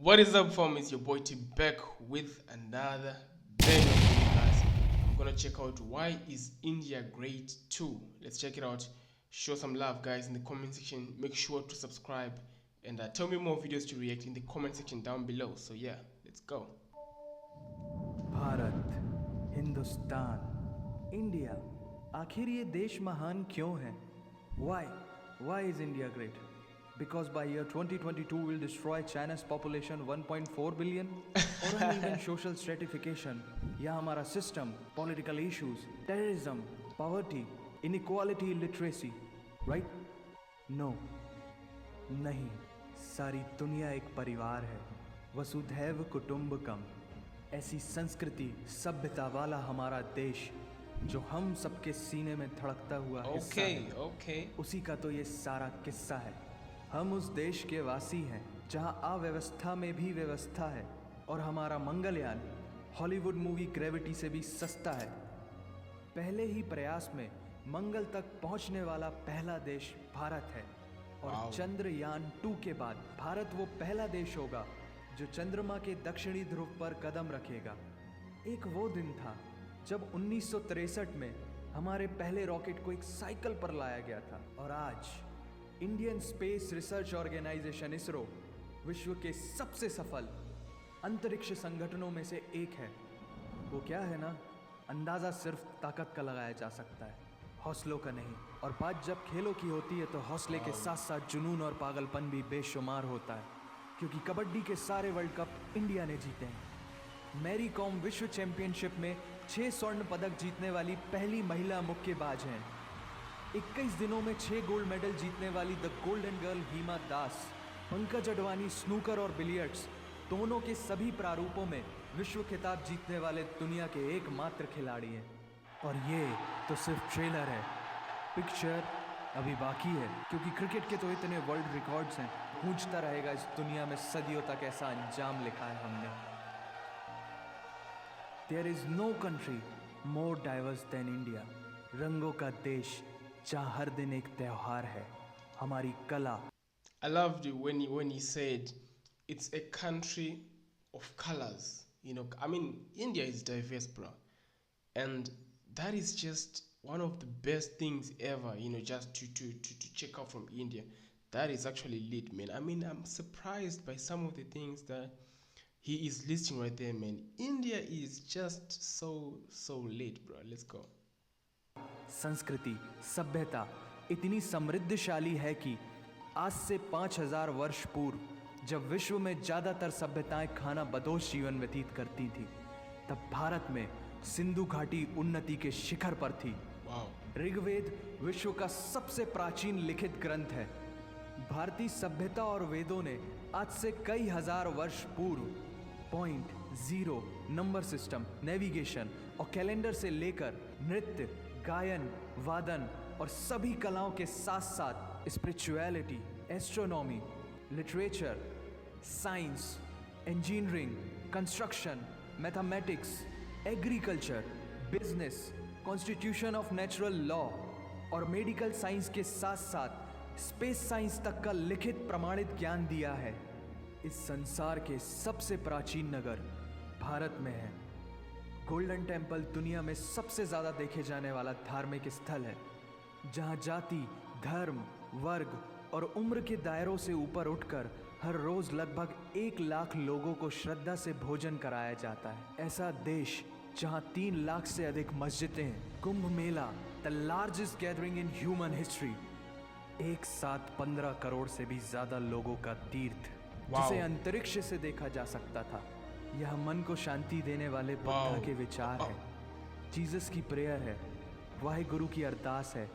What is up, fam? It's your boy T back with another banger for you guys. I'm gonna check out why is India great too. Let's check it out. Show some love, guys, in the comment section. Make sure to subscribe and tell me more videos to react in the comment section down below. So yeah, let's go. Bharat, Hindustan, India, आखिर ये देश महान क्यों है? Why? Why is India great? Because by year 2022 we'll destroy China's population 1.4 billion or uneven social stratification या हमारा system, political issues, terrorism, poverty, inequality, illiteracy, right? No, नहीं, सारी दुनिया एक परिवार है, वसुधैव कुटुंबकम। ऐसी संस्कृति सभ्यता वाला हमारा देश जो हम सबके सीने में धड़कता हुआ हिस्सा है, Okay. उसी का तो ये सारा किस्सा है। हम उस देश के वासी हैं जहां अव्यवस्था में भी व्यवस्था है और हमारा मंगलयान हॉलीवुड मूवी ग्रेविटी से भी सस्ता है। पहले ही प्रयास में मंगल तक पहुंचने वाला पहला देश भारत है और Wow. चंद्रयान 2 के बाद भारत वो पहला देश होगा जो चंद्रमा के दक्षिणी ध्रुव पर कदम रखेगा। एक वो दिन था जब 1963 में हमारे पहले रॉकेट को एक साइकिल पर लाया गया था और आज Indian Space Research Organisation ISRO विश्व के सबसे सफल अंतरिक्ष संगठनों में से एक है। वो क्या है ना, अंदाज़ा सिर्फ ताकत का लगाया जा सकता है, हौसलों का नहीं। और बात जब खेलों की होती है तो हौसले के साथ साथ जुनून और पागलपन भी बेशुमार होता है, क्योंकि कबड्डी के सारे वर्ल्ड कप इंडिया ने जीते हैं। मैरी कॉम विश्व चैंपियनशिप में 6 स्वर्ण पदक जीतने वाली पहली महिला मुक्केबाज हैं। 21 दिनों में 6 गोल्ड मेडल जीतने वाली the golden girl Hima Das. Pankaj Advani snooker और बिलियर्ड्स दोनों के सभी प्रारूपों में विश्व खिताब जीतने वाले दुनिया के एकमात्र खिलाड़ी हैं। और ये तो सिर्फ ट्रेलर है, पिक्चर अभी बाकी है, क्योंकि क्रिकेट के तो इतने वर्ल्ड रिकॉर्ड्स हैं। गूंजता रहेगा इस दुनिया में सदियों तक ऐसा अंजाम लिखा है हमने। There is no country more diverse than India. रंगों का देश जहाँ हर दिन एक त्योहार है। हमारी कला। I loved it when he said it's a country of colors. I mean, India is diverse, bro, and that is just one of the best things ever. Just to check out from India, that is actually lit, man. I mean, I'm surprised by some of the things that he is listing right there, man. India is just so lit, bro. Let's go. संस्कृति, सभ्यता इतनी समृद्धशाली है कि आज से 5000 वर्ष पूर्व जब विश्व में ज़्यादातर सभ्यताएं खाना बदोश जीवन व्यतीत करती थी, तब भारत में सिंधु घाटी उन्नति के शिखर पर थी। Wow. ऋग्वेद विश्व का सबसे प्राचीन लिखित ग्रंथ है। भारतीय सभ्यता और वेदों ने आज से कई हजार वर्ष पूर्व point, zero, number system, navigation और कैलेंडर से लेकर नृत्य, गायन, वादन और सभी कलाओं के साथ साथ spirituality, astronomy, literature, science, engineering, construction, mathematics, agriculture, business, constitution of natural law और मेडिकल साइंस के साथ साथ स्पेस साइंस तक का लिखित प्रमाणित ज्ञान दिया है। इस संसार के सबसे प्राचीन नगर भारत में है। गोल्डन टेम्पल दुनिया में सबसे ज़्यादा देखे जाने वाला धार्मिक स्थल है, जहाँ जाति, धर्म, वर्ग और उम्र के दायरों से ऊपर उठकर हर रोज़ लगभग 1 लाख लोगों को श्रद्धा से भोजन कराया जाता है। ऐसा देश जहाँ 3 लाख से अधिक मस्जिदें हैं। Kumbh Mela, the largest gathering in human history, एक साथ 15 करोड़ से भी ज़्यादा लोगों का तीर्थ, जिसे अंतरिक्ष से देखा जा सकता था। यह मन को शांति देने वाले बुद्धा के विचार है, जीसस की प्रेयर है, वाहिगुरु की अरदास है,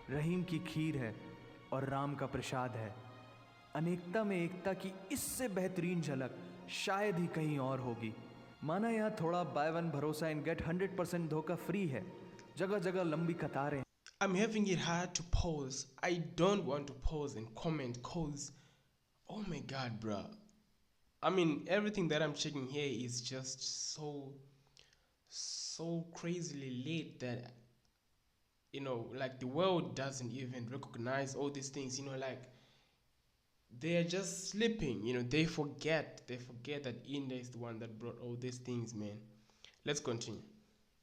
रहीम की खीर है और राम का प्रसाद है। अनेकता में एकता की इससे बेहतरीन झलक शायद ही कहीं और होगी। माना यहाँ थोड़ा बाय वन भरोसा एंड गेट 100% धोखा फ्री है। जगह जगह लंबी कतारें। I'm having it hard to pause. I don't want to pause and comment cause, oh my god, bro. I mean, everything that I'm checking here is just so crazily late that like the world doesn't even recognize all these things. Like they are just sleeping. They forget that India is the one that brought all these things, man. Let's continue.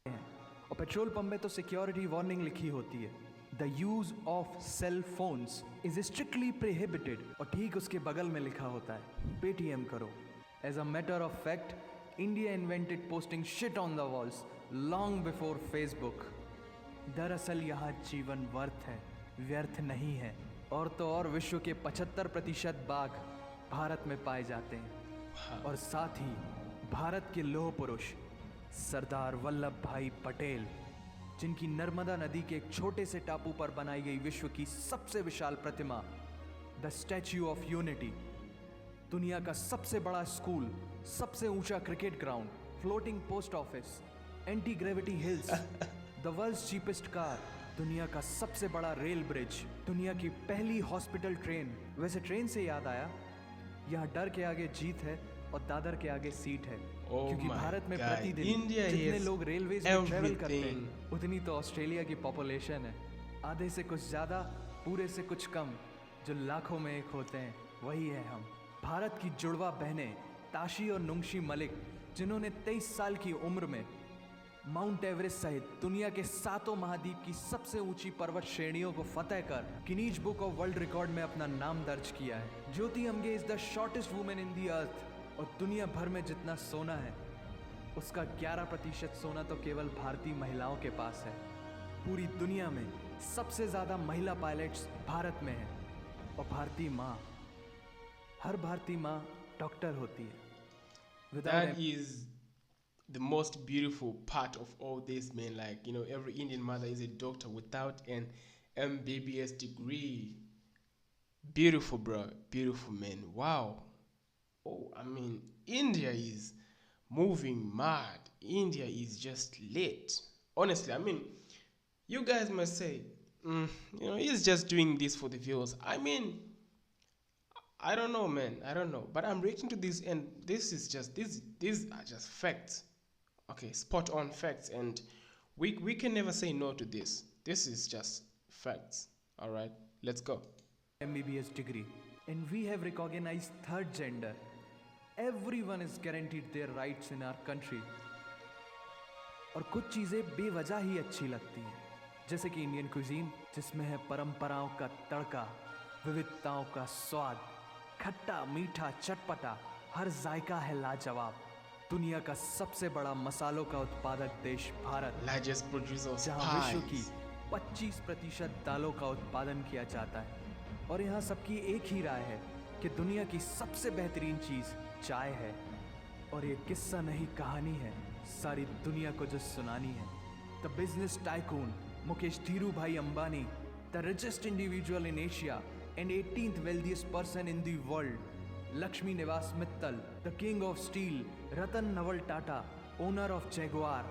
और petrol pump में तो security warning लिखी होती है, the use of cell phones is strictly prohibited, और ठीक उसके बगल में लिखा होता है पेटीएम करो. As a matter of fact India invented posting shit on the walls long before Facebook. दरअसल यहाँ जीवन वर्थ है, व्यर्थ नहीं है. और तो और विश्व के 75% बाघ भारत में पाए जाते हैं. और साथ ही भारत के लौह पुरुष सरदार वल्लभ भाई पटेल, जिनकी नर्मदा नदी के एक छोटे से टापू पर बनाई गई विश्व की सबसे विशाल प्रतिमा द स्टैच्यू ऑफ यूनिटी, दुनिया का सबसे बड़ा स्कूल, सबसे ऊंचा cricket ground, floating post office, anti gravity hills, the world's cheapest car, दुनिया का सबसे बड़ा रेल ब्रिज, दुनिया की पहली हॉस्पिटल ट्रेन. वैसे ट्रेन से याद आया, यहाँ डर के आगे जीत है और दादर के आगे सीट है. क्योंकि भारत में प्रतिदिन जितने लोग रेलवेज में ट्रेवल करते हैं उतनी तो ऑस्ट्रेलिया की पॉपुलेशन है. आधे से कुछ ज्यादा, पूरे से कुछ कम, जो लाखों में एक होते हैं वही है हम. भारत की जुड़वा बहनें ताशी और नुंगशी मलिक, जिन्होंने 23 साल की उम्र में माउंट एवरेस्ट सहित दुनिया के 7 महाद्वीप की सबसे ऊंची पर्वत श्रेणियों को फतेह कर Guinness book of world record में अपना नाम दर्ज किया है. Jyoti Amge is the shortest women in the earth. और दुनिया भर में जितना सोना है उसका 11% सोना तो केवल भारतीय महिलाओं के पास है. पूरी दुनिया में सबसे ज्यादा महिला पायलट्स भारत में हैं. और भारतीय माँ, हर भारतीय माँ डॉक्टर होती है. That is the most beautiful part of all this, man. Like, every Indian mother is a doctor without an MBBS degree. Beautiful, bro. Beautiful, man. Wow. Oh, I mean, India is moving mad. India is just lit. Honestly, I mean, you guys must say, he's just doing this for the views. I mean, I don't know, man. I don't know. But I'm reacting to this, and these are just facts. Okay, spot on facts. And we can never say no to this. This is just facts. All right, let's go. MBBS degree. And we have recognized third gender. Everyone is guaranteed their rights in our country. और कुछ चीज़ें बेवजह ही अच्छी लगती हैं, जैसे कि Indian cuisine, जिसमें है परंपराओं का तड़का, विविधताओं का स्वाद, खट्टा मीठा चटपटा, हर जायका है लाजवाब. दुनिया का सबसे बड़ा मसालों का उत्पादक देश भारत, Largest producer of जहाँ विश्व की spice. 25% दालों का उत्पादन किया जाता है. और यहाँ सबकी एक ही राय है कि दुनिया की सबसे बेहतरीन चीज़ चाय है. और ये किस्सा नहीं कहानी है, सारी दुनिया को जो सुनानी है. The business tycoon Mukesh Dhirubhai Ambani, the richest individual in Asia and 18th wealthiest person in the world, Lakshmi Nivas Mittal, the king of steel, Ratan Naval Tata, owner of Jaguar,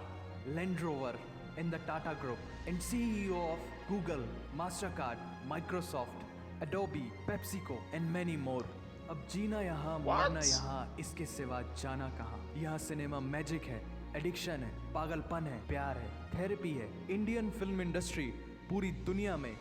Land Rover and the Tata Group, and CEO of Google, Mastercard, Microsoft, Adobe, PepsiCo and many more. अब जीना यहाँ, मरना यहाँ, इसके सिवा जाना कहाँ. यहाँ cinema magic है, एडिक्शन है, पागलपन है, प्यार है, थेरेपी है. इंडियन फिल्म इंडस्ट्री पूरी दुनिया में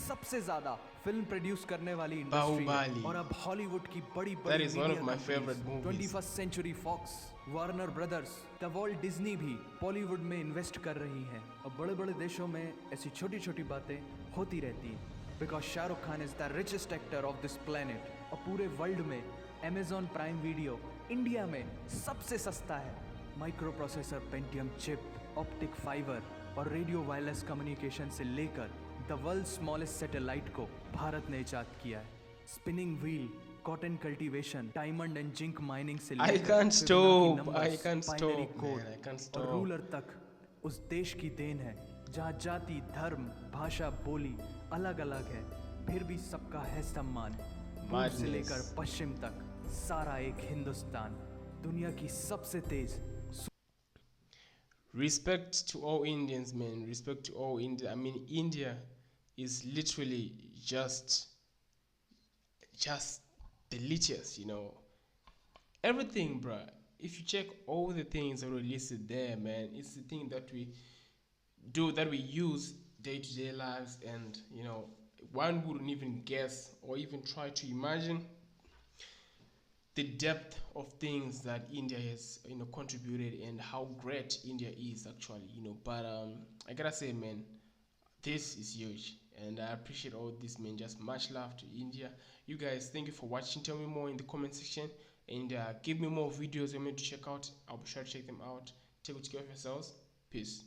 सबसे ज्यादा फिल्म प्रोड्यूस करने वाली इंडस्ट्री है. और अब हॉलीवुड की बड़ी That is one of my favorite movies. 21st Century Fox, Warner Brothers, the world Disney भी बॉलीवुड में इन्वेस्ट कर रही हैं. और बड़े बड़े देशों में ऐसी छोटी छोटी बातें होती रहती हैं. Because Shahrukh Khan is the richest actor of this planet. और पूरे वर्ल्ड में अमेजॉन प्राइम वीडियो इंडिया में सबसे सस्ता है. Micro processor Pentium chip, optic fibre और रेडियो वायरलेस कम्युनिकेशन से लेकर द वर्ल्ड स्मॉलेस्ट सैटेलाइट को भारत ने इजाद किया है. Spinning wheel, cotton cultivation, diamond and zinc mining से I can't stop. I can't stop, man. I can't और stop. रूलर तक उस देश की देन है जहाँ जाति, धर्म, भाषा, बोली अलग अलग है, फिर भी सबका है सम्मान. पूर्व से लेकर पश्चिम तक सारा एक हिंदुस्तान, दुनिया की सबसे तेज. Respect to all Indians, man. Respect to all India. I mean, India is literally just delicious, Everything, bruh. If you check all the things that were listed there, man, it's the thing that we do, that we use day-to-day lives, and one wouldn't even guess or even try to imagine the depth of things that India has contributed and how great India is actually. But I gotta say, man, this is huge, and I appreciate all this, man. Just much love to India. You guys, thank you for watching. Tell me more in the comment section, and give me more videos you want me to check out. I'll be sure to check them out. Take good care of yourselves. Peace.